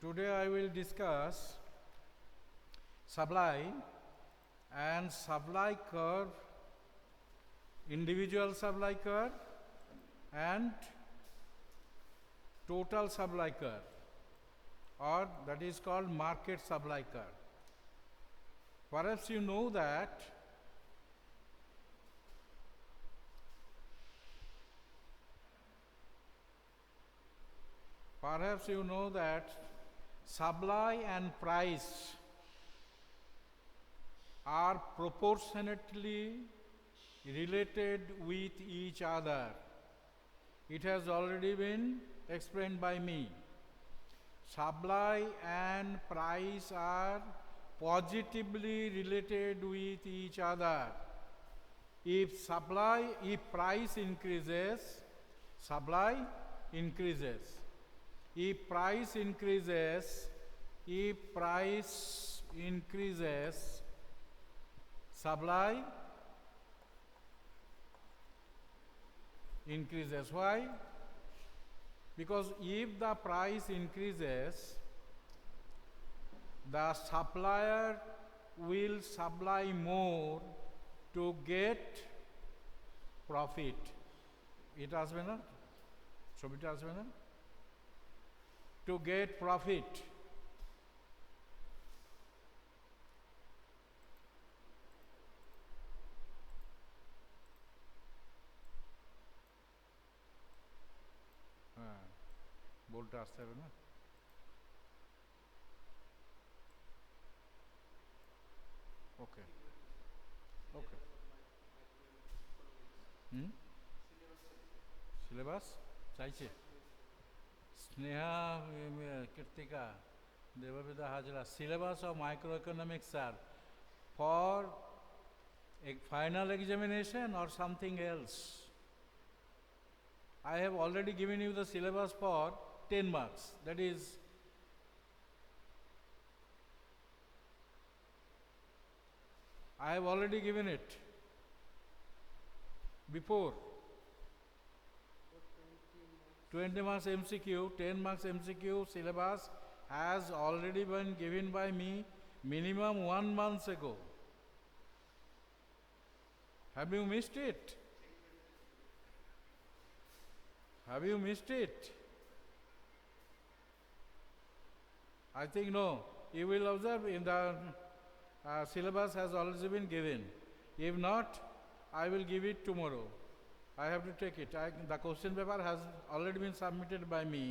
Today I will discuss supply and supply curve, individual supply curve and total supply curve, or that is called market supply curve. Perhaps you know that supply and price are proportionately related with each other. It has already been explained by me. Supply and price are positively related with each other. If price increases, supply increases. If price increases, supply increases. Why? Because if the price increases, the supplier will supply more to get profit. It has been a to get profit. बोलता আসতে হবে না ওকে ওকে syllabus চাইছে Sneha Krittika দেববিদা Hazra syllabus of microeconomics are for a final examination or something else. I have already given you the syllabus for 10 marks. That is, I have already given it before. 20 marks MCQ, 10 marks MCQ syllabus has already been given by me minimum 1 month ago. Have you missed it? Have you missed it? I think no. You will observe in the syllabus has already been given. If not, I will give it tomorrow. I have to take it. The question paper has already been submitted by me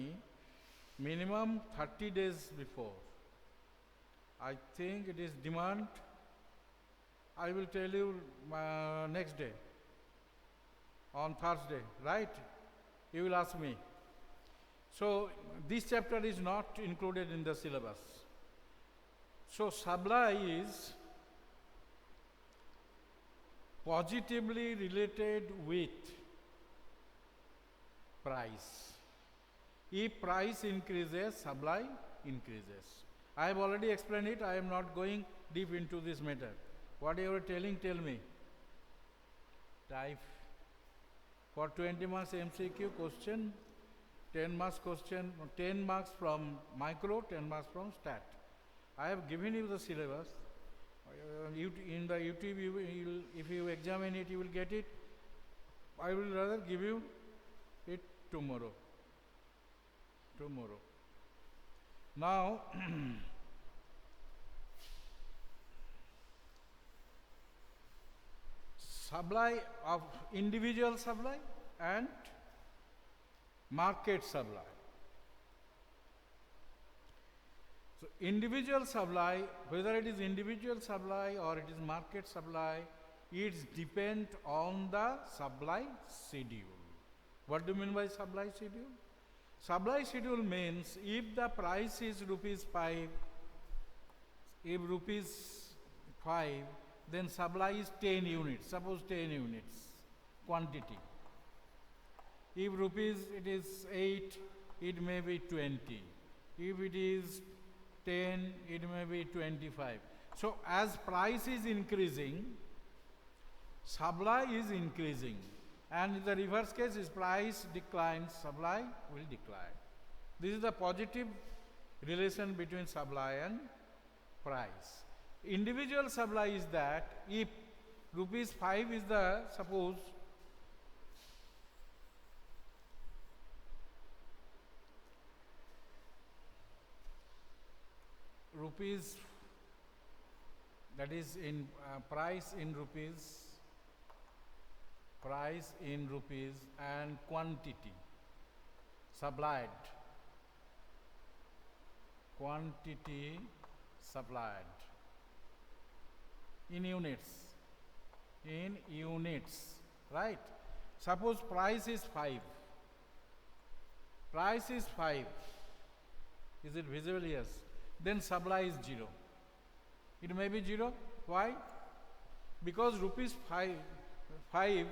minimum 30 days before. I think it is demand. I will tell you next day, on Thursday, right? You will ask me. So this chapter is not included in the syllabus. So supply is positively related with price. If price increases, supply increases. I have already explained it. I am not going deep into this matter. What you are telling, tell me. Type. For 20 marks MCQ question, 10 marks question, 10 marks from micro, 10 marks from stat. I have given you the syllabus. In the YouTube, if you examine it, you will get it. I will rather give you it tomorrow. Now, supply of individual supply and market supply. So individual supply, whether it is individual supply or it is market supply, it depends on the supply schedule. What do you mean by supply schedule? Supply schedule means if the price is ₹5, then supply is 10 units. Suppose 10 units quantity. If it is 8, it may be 20. If it is 10, it may be 25. So as price is increasing, supply is increasing. And in the reverse case, is price declines, supply will decline. This is the positive relation between supply and price. Individual supply is that if rupees 5 is the, suppose rupees, that is in price in rupees and quantity supplied, quantity supplied in units, right? Suppose price is 5, is it visible? Yes. Then supply is 0. It may be 0. Why? Because rupees 5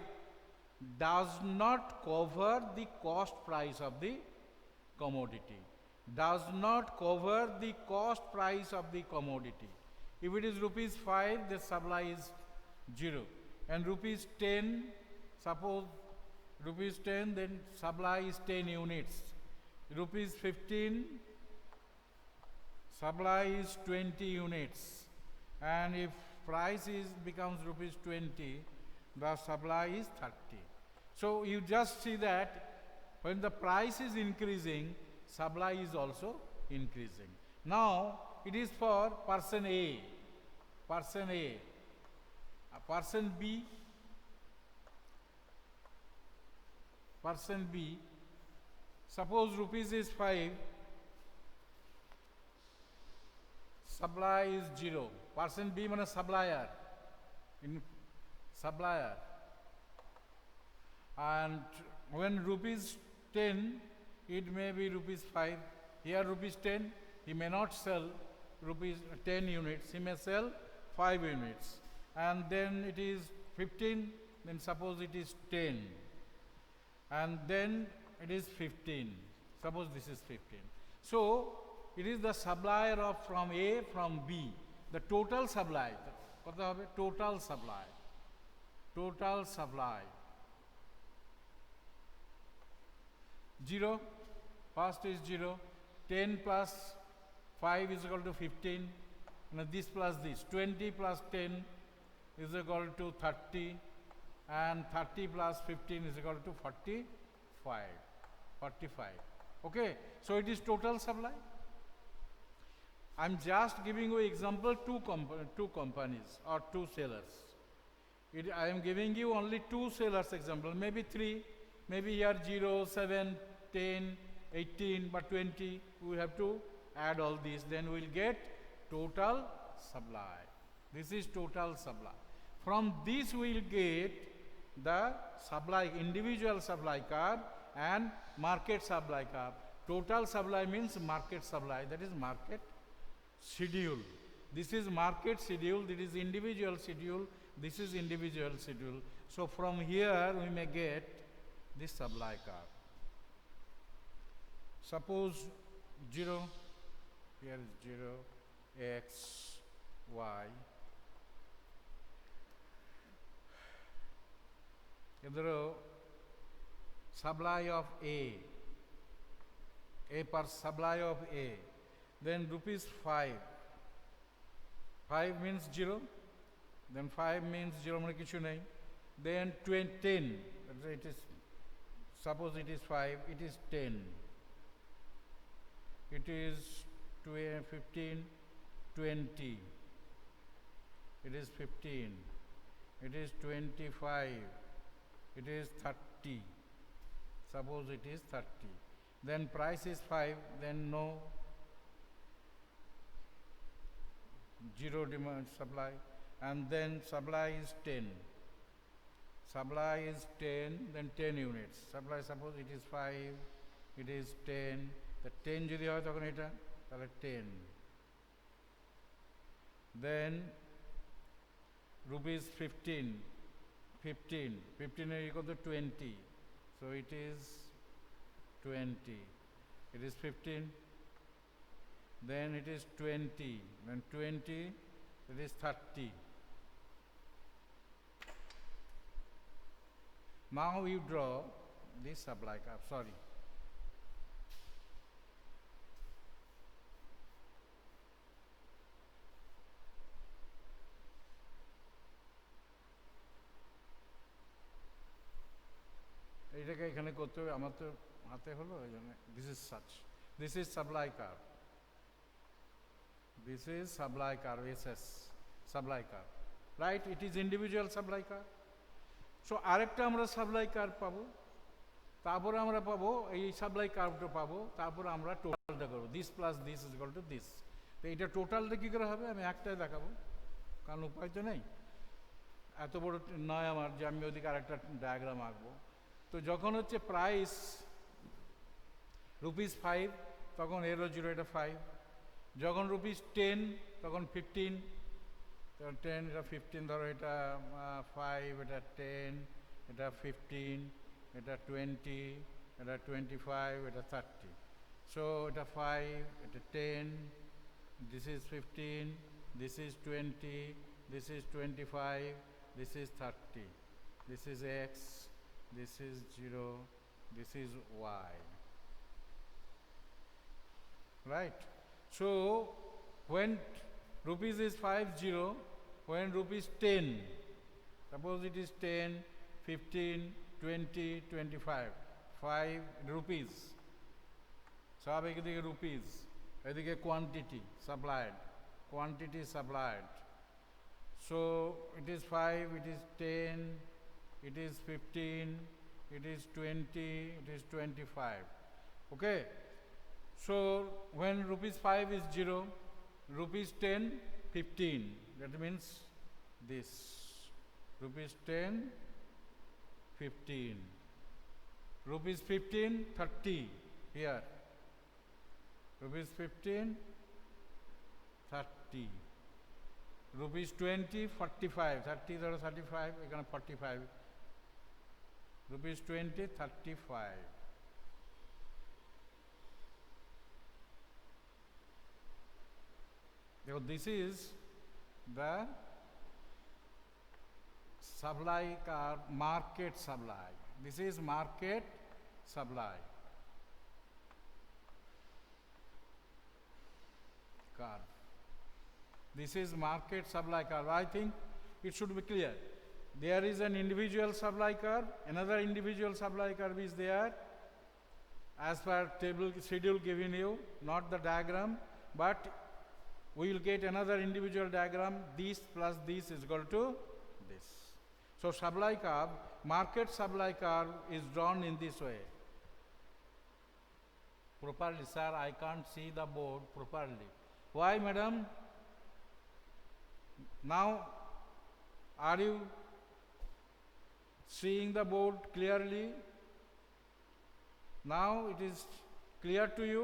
does not cover the cost price of the commodity. Does not cover the cost price of the commodity. If it is rupees 5, the supply is 0. And rupees 10, suppose rupees 10, then supply is 10 units. Rupees 15, supply is 20 units. And if price becomes rupees 20, the supply is 30. So you just see that when the price is increasing, supply is also increasing. Now it is for person A, person B, suppose rupees is 5, supply is 0. Person B means supplier, and when rupees 10, it may be rupees 5. Here rupees 10, he may not sell rupees 10 units, he may sell 5 units. And then it is 15, then suppose it is 10. And then it is 15. Suppose this is 15. So it is the supplier of from A from B. The total supply. Total supply. 0. First is 0. 10 plus 5 is equal to 15. Now this plus this. 20 plus 10 is equal to 30. And 30 plus 15 is equal to 45. Okay. So it is total supply. I am just giving you example two companies or two sellers. I am giving you only two sellers example, maybe 3, maybe here 0, 7, 10, 18, but 20. We have to add all these, then we will get total supply. This is total supply. From this we will get the supply, individual supply curve and market supply curve. Total supply means market supply, that is market schedule. This is market schedule, this is individual schedule, this is individual schedule. So from here we may get this supply curve. Suppose 0, here is 0, x, y. Idhar supply of A per supply of A. Then rupees 5. 5 means 0. Then 5 means 0 mane kichu nahi. Then 10. It is, suppose it is 5, it is 10. It is 15, 20. It is 15. It is 25. It is 30. Suppose it is 30. Then price is 5, then no. 0 demand supply, and then supply is 10. Supply is 10, then 10 units. Supply, suppose it is 5, it is 10. The 10 jodi hoy tokhon eta tale 10. Then rupees 15 is equal to 20. So it is 20. It is 15. Then it is 20, then 20, it is 30. Now you draw this supply curve, sorry. এখানে করতে হবে, আমার তো হাতে হলো এই জন্য this is such, this is supply curve, this is supply curve, SS supply curve, right? It is individual supply curve. So আরেকটা আমরা সাপ্লাই কার্ভ পাবো, তারপরে আমরা পাবো এই সাপ্লাই কার্ভটা পাবো, তারপরে আমরা টোটালটা করবো, this plus this is equal to this. তো এটা টোটালটা কী করে হবে আমি একটাই দেখাবো, কারণ উপায় তো নেই, এত বড় নয় আমার যে আমি ওদিকে আরেকটা ডায়াগ্রাম আঁকবো। তো যখন হচ্ছে প্রাইস ₹5 তখন এরও জিরো, এটা 5। যখন ₹10 তখন 15, তখন 10, এটা 15 ধরো, এটা 5, এটা 10, এটা 15, এটা 20, এটা 25, এটা 30। সো এটা 5, এটা 10, this is 15, this is 20, this is 25, this is 30, this is x, this is 0, this is y, right? So when rupees is 50, when rupees 10, suppose it is 10, 15, 20, 25, 5 rupees, সব এদিকে রুপিস, এদিকে quantity supplied, quantity supplied. So it is 5, it is 10, it is 15, it is 20, it is 25. Okay? So when ₹5 is 0, ₹10, 15. That means this. ₹10, 15. ₹15, 30 here. ₹15, 30. ₹20, 45. 30 ধরো 35, এখানে 45. ₹20, 35. So this is the supply curve, market supply. This is market supply curve. This is market supply curve. I think it should be clear. There is an individual supply curve, another individual supply curve is there as per table schedule given you, not the diagram, but we will get another individual diagram. This plus this is equal to this. So supply curve, market supply curve is drawn in this way. Properly, sir, I can't see the board properly. Why, madam? Now, are you seeing the board clearly? Now it is clear to you,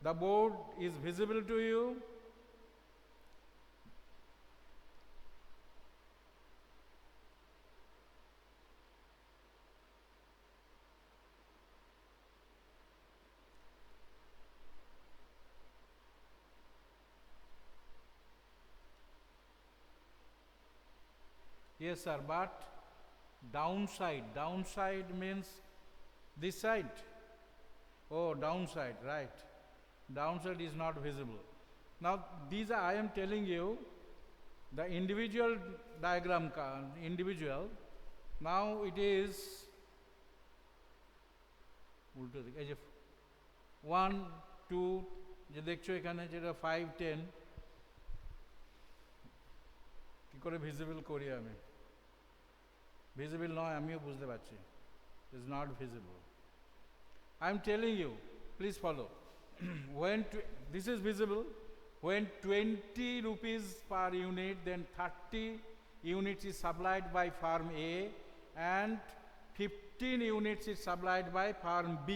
the board is visible to you. Yes, sir, but downside means this side. Oh, downside, right. Downside is not visible. Now, these are, I am telling you, the individual diagram, individual, now it is 1, 2, যে দেখছো এখানে যেটা 5, 10, কি করে visible করি আমি? Visible নয়, আমিও বুঝতে পারছি, is not visible. I am telling you, please follow. When this is visible, when 20 rupees per unit, then 30 units is supplied by firm A and 15 units is supplied by firm B,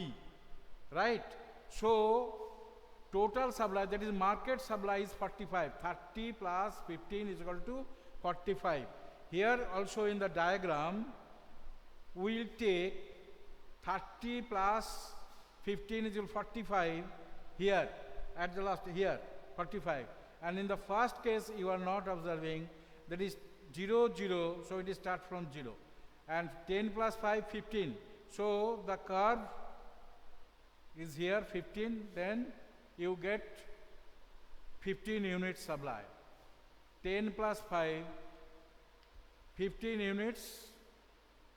right? So total supply, that is market supply, is 45. 30 plus 15 is equal to 45. Here also in the diagram, we will take 30 plus 15 is equal to 45 here, at the last here, 45. And in the first case, you are not observing, that is 0, 0, so it is start from 0. And 10 plus 5, 15. So the curve is here, 15, then you get 15 units supply. 10 plus 5, 15 units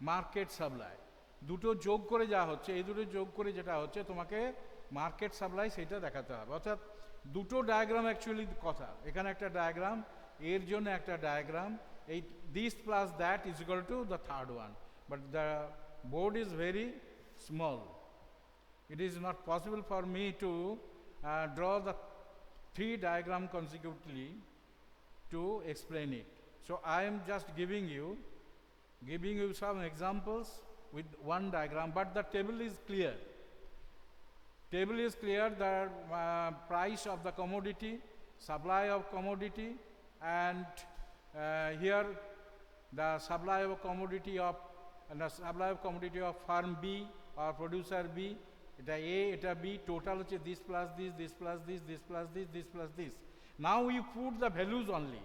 market supply. দুটো যোগ করে যা হচ্ছে, এই দুটো যোগ করে যেটা হচ্ছে তোমাকে মার্কেট সাপ্লাই সেটা দেখাতে হবে। অর্থাৎ দুটো ডায়াগ্রাম অ্যাকচুয়ালি কথা, এখানে একটা ডায়াগ্রাম, এর জন্য একটা ডায়াগ্রাম, এই this plus that is equal to the third one, but the board is very small. It is not possible for me to draw the three diagram consecutively to explain it. So I am just giving you some examples with one diagram, but the table is clear. Table is clear, the price of the commodity, supply of commodity, and here the supply of commodity of farm B or producer B, এটা A, এটা B, total হচ্ছে this plus this, this plus this, this plus this, this plus this. Now you put the values only.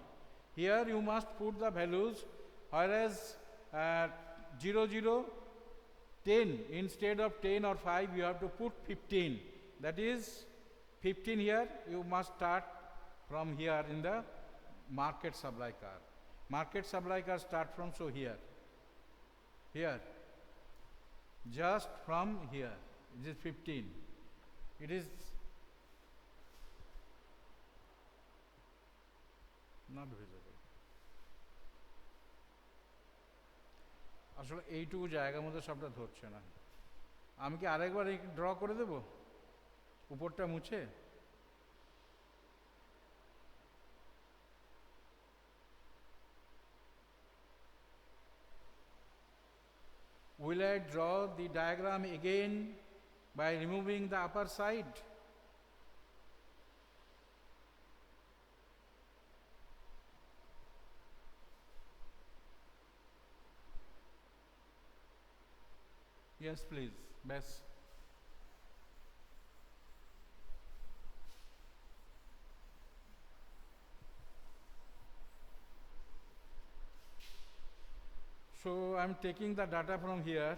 Here you must put the values, whereas 0, 0, 10, instead of 10 or 5 you have to put 15. That is 15 here, you must start from here in the market supply curve. Market supply curve start from, so here, just from here, it is 15. It is not visible. আসলে এইটুকু জায়গার মধ্যে সবটা ধরছে না। আমি কি আরেকবার ড্র করে দেব উপরটা মুছে? Will I draw the diagram again by removing the upper side? Yes, please. Best. So I am taking the data from here.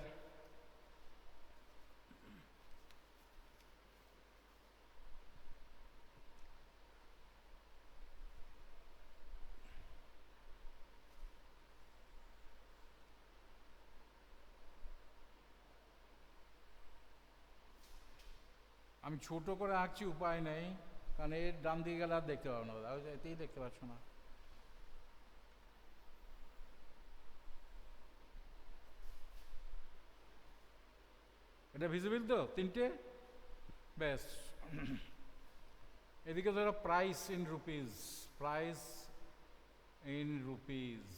আমি ছোট করে আঁকছি, উপায় নেই, কারণ এর ডান দিকে গেলে আর দেখতে পাবো না, এতেই দেখতে পাচ্ছ না। এটা ভিজিবল তো তিনটে? ব্যাস। এদিকে ধরো price in rupees, price in rupees,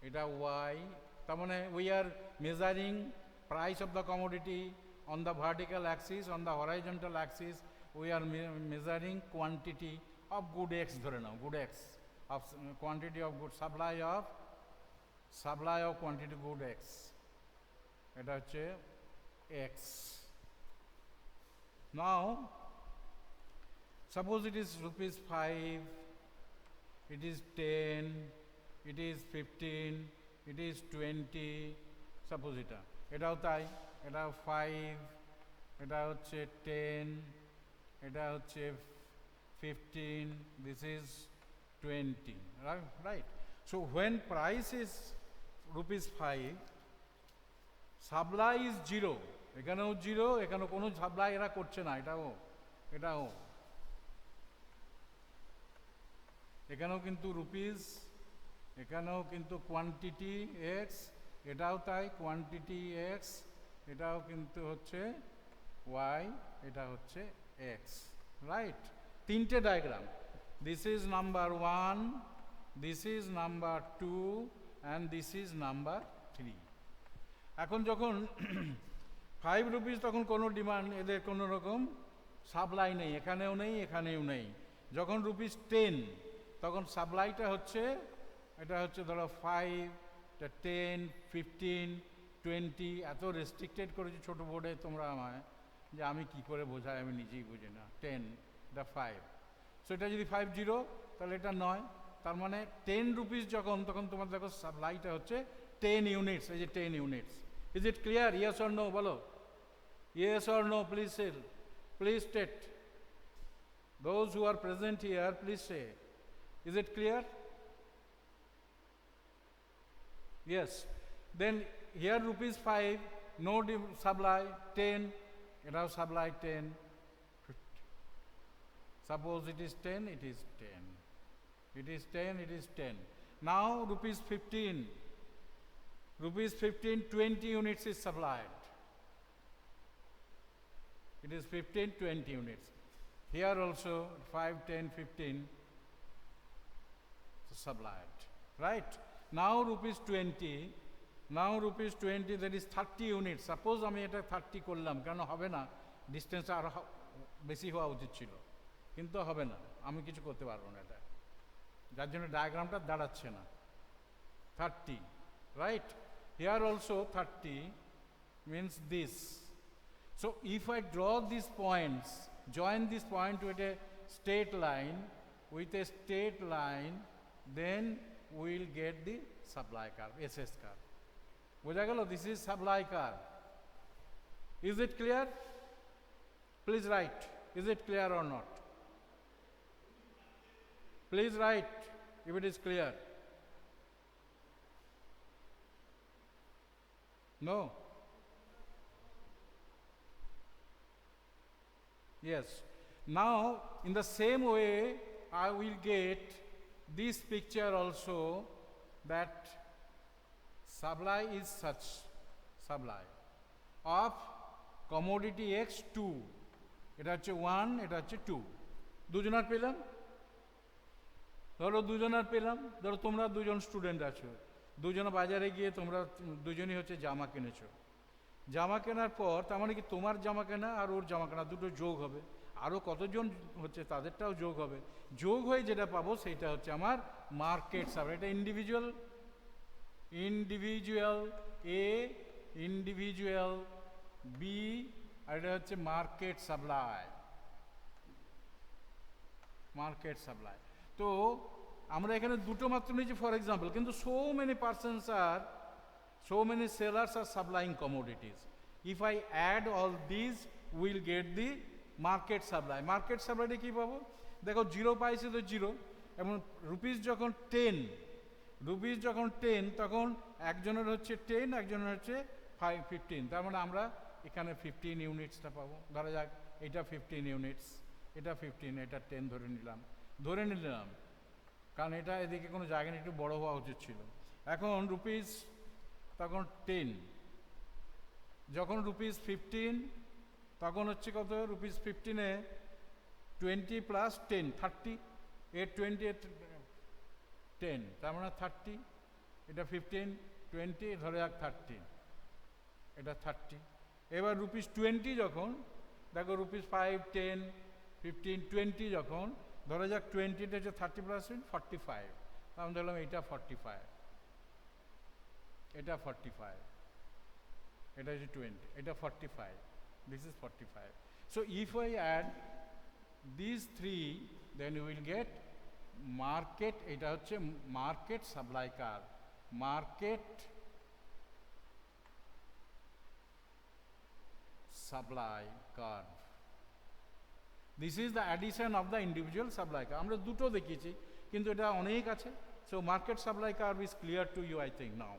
এটা ওয়াই, তার মানে we are measuring price of the commodity on the vertical axis, on the horizontal axis we are measuring quantity of good X, dhore nao good X, of quantity of good, supply of quantity good X, eta hocche X. Now suppose it is rupees 5, it is 10, it is 15, it is 20, suppose এটাও তাই, এটাও 5, এটা হচ্ছে 10, এটা হচ্ছে 15, this is 20, right? So when price is rupees 5, supply is 0, এখানেও 0, এখানে কোনো সাপ্লাই এরা করছে না, এটাও এখানেও কিন্তু রুপিস, এখানেও কিন্তু কোয়ান্টিটি এক্স, এটাও তাই কোয়ান্টিটি এক্স, এটাও কিন্তু হচ্ছে ওয়াই, এটা হচ্ছে এক্স, রাইট? তিনটে diagram, this is number 1, this is number 2 and this is number 3। এখন যখন 5 রুপিস, তখন কোনো ডিমান্ড, এদের কোনো রকম সাপ্লাই নেই, এখানেও নেই, এখানেও নেই। যখন রুপিস 10, তখন সাপ্লাইটা হচ্ছে, এটা হচ্ছে ধরো 5, এটা 10, 15, 20, এত রেস্ট্রিক্টেড করেছি ছোটো বোর্ডে তোমরা আমায়, যে আমি কি করে বোঝাই আমি নিজেই বুঝি না। 10, এটা 5, সো এটা যদি 50, তাহলে এটা 9, তার মানে 10 রুপিস যখন, তখন তোমার দেখো সাপ্লাইটা হচ্ছে 10 ইউনিটস, এই যে 10 units. Is it clear? Yes or no বলো, yes or no, please say, please state, those who are present here please say, is it clear? Yes. Then here rupees 5, no supply, 10, now supply 10. Suppose it is 10, it is 10. It is 10, it is 10. Now rupees 15. Rupees 15, 20 units is supplied. It is 15, 20 units. Here also 5, 10, 15 supplied. Right? Now rupees 20. Now rupees 20, that is 30 units. Suppose আমি এটা 30 করলাম, কেন হবে না? Distance আরো বেশি হওয়া উচিত ছিল, কিন্তু হবে না, আমি কিছু করতে পারবো না এটা, যার জন্য ডায়াগ্রামটা দাঁড়াচ্ছে না। 30, right? Here also 30 means this. So if I draw these points, join this point with a straight line, then we will get the supply curve, SS curve. বোঝা গেল? This is supply curve. Is it clear? Please write. Is it clear or not? Please write if it is clear. No? Yes. Now, in the same way, I will get this picture also, that supply is such, supply of commodity X 2. এটা হচ্ছে 1, এটা হচ্ছে 2. দুজনার পেলাম? ধরো দুজনার পেলাম, ধরো তোমরা দুজন স্টুডেন্ট আছো, দুজনে বাজারে গিয়ে তোমরা দুজনই হচ্ছে জামা কিনেছো। জামা কেনার পর তার মানে কি তোমার জামা কেনা আর ওর জামা কেনা দুটো যোগ হবে, আরও কতজন হচ্ছে তাদেরটাও যোগ হবে, যোগ হয়ে যেটা পাবো সেটা হচ্ছে আমার মার্কেট সাপ্লাই। এটা ইন্ডিভিজুয়াল এ, ইন্ডিভিজুয়াল বি, আর এটা হচ্ছে মার্কেট সাপ্লাই। Market supply. তো আমরা এখানে দুটো মাত্র নিয়েছি ফর এক্সাম্পল, কিন্তু so many sellers are supplying commodities. If I add all these, we'll get the market supply. Market supply কি পাবো? দেখো 0 পাইছে তো 0, এবং রুপিস যখন 10, তখন একজনের হচ্ছে 10, একজনের হচ্ছে 15, তার মানে আমরা এখানে 15 ইউনিটসটা পাবো। ধরা যাক এটা 15 ইউনিটস, এটা 15, এটা 10 ধরে নিলাম, কারণ এটা এদিকে কোনো জায়গা নেই, একটু বড় হওয়া উচিত ছিল। এখন রুপিস তখন 10, যখন রুপিস 15, তখন হচ্ছে কত? রুপিস 15-এ 20 প্লাস 10, 30, 20 10, তার মানে 30, এটা 15, 20, ধরে যাক 30, এটা 30। এবার রুপিস 20 যখন, দেখো রুপিস 5, 10, 15, 20 যখন, ধরে যাক 20টা হচ্ছে 30%, 45, আমি ধরলাম এটা 45, এটা 45, এটা হচ্ছে 20, এটা 45, this is 45. So if I add these three, then we will get market, এটা হচ্ছে market supply curve, market supply curve. This is the addition of the individual supply curve. আমরা দুটো দেখিয়েছি, কিন্তু এটা অনেক আছে। So market supply curve is clear to you, I think now.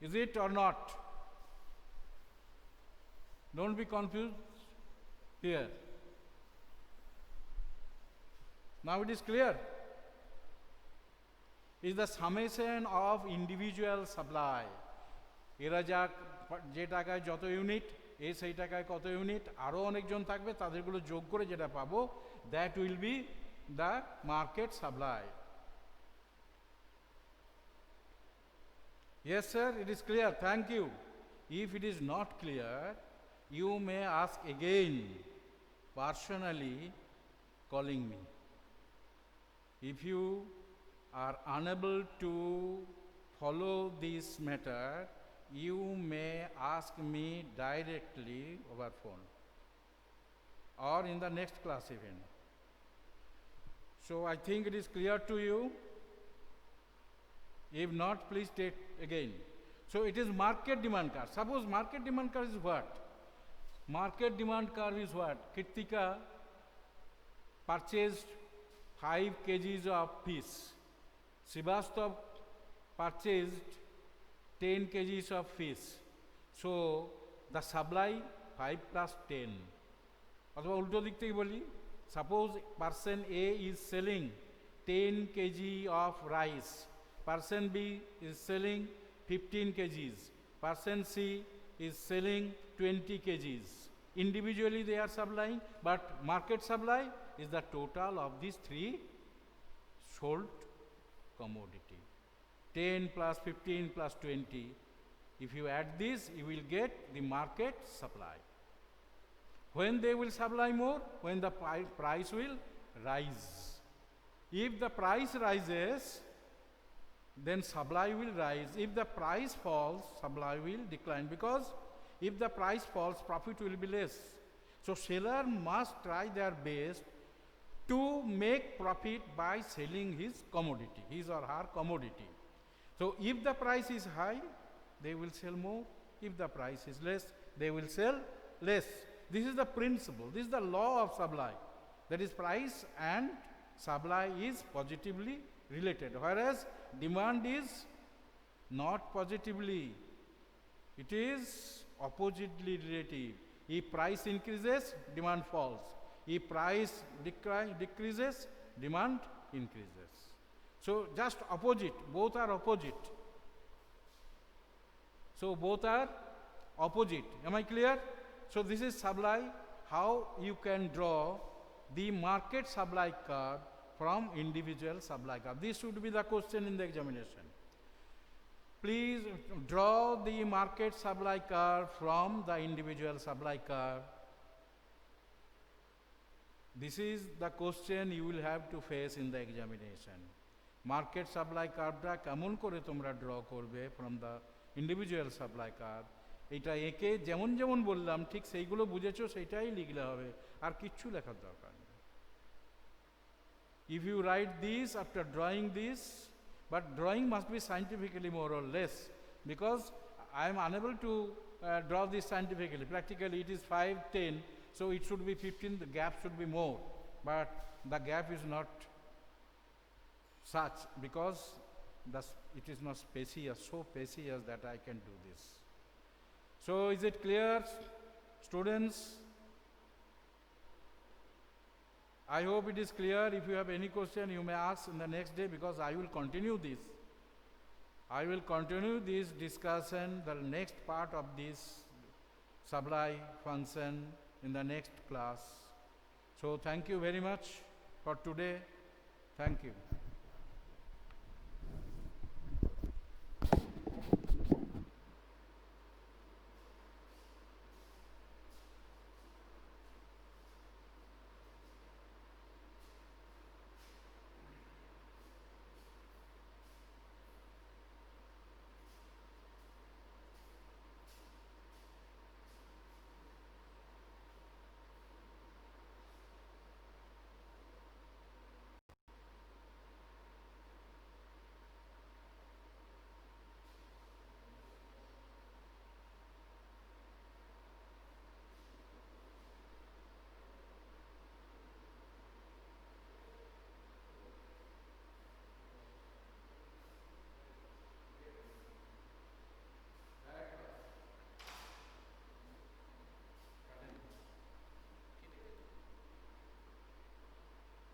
Is it or not? Don't be confused here. Now it is clear. Is the summation of individual supply. এরা যে টাকায় যত ইউনিট, সেই টাকায় কত ইউনিট, আরও অনেকজন থাকবে, তাদেরগুলো যোগ করে যেটা পাবো, that will be the market supply. Yes sir, it is clear, thank you. If it is not clear, you may ask again, personally calling me. If you are unable to follow this matter, you may ask me directly over phone or in the next class even. So I think it is clear to you. If not, please state again. So it is market demand curve. Suppose market demand curve is what? Market demand curve is what? Kritika purchased 5 kgs of fish. Srivastava purchased 10 kgs of fish. So the supply 5 plus 10. অথবা উল্টো দিক থেকে বলি, suppose person A is selling 10 kg of rice, person B is selling 15 kgs, person C is selling 20 kgs. Individually they are supplying, but market supply is the total of these three sold commodity. 10 plus 15 plus 20. If you add this, you will get the market supply. When they will supply more? When the price will rise. If the price rises, then supply will rise. If the price falls, supply will decline, because if the price falls, profit will be less. So seller must try their best to make profit by selling his commodity, his or her commodity. So if the price is high, they will sell more. If the price is less, they will sell less. This is the principle, this is the law of supply. That is, price and supply is positively related, whereas demand is not positively, it is oppositely relative. If price increases, demand falls. If price decreases, demand increases. So just opposite, both are opposite. So both are opposite. Am I clear? So this is supply, how you can draw the market supply curve from individual supply curve. This should be the question in the examination. Please draw the market supply curve from the individual supply curve. This is the question you will have to face in the examination. Market supply curve ta kemon kore tomra draw korbe from the individual supply curve. এটা একে যেমন যেমন বললাম ঠিক সেইগুলো বুঝেছো, সেটাই লিখলে হবে, আর কিচ্ছু লেখার দরকার নেই. If you write this after drawing this, but drawing must be scientifically more or less, because I am unable to draw this scientifically. Practically it is 5, 10, so it should be 15, the gap should be more, but the gap is not such, because it is not spacious, so spacious that I can do this. So is it clear, students? I hope it is clear. If you have any question, you may ask in the next day, because I will continue this. I will continue this discussion, the next part of this supply function in the next class. So thank you very much for today. Thank you.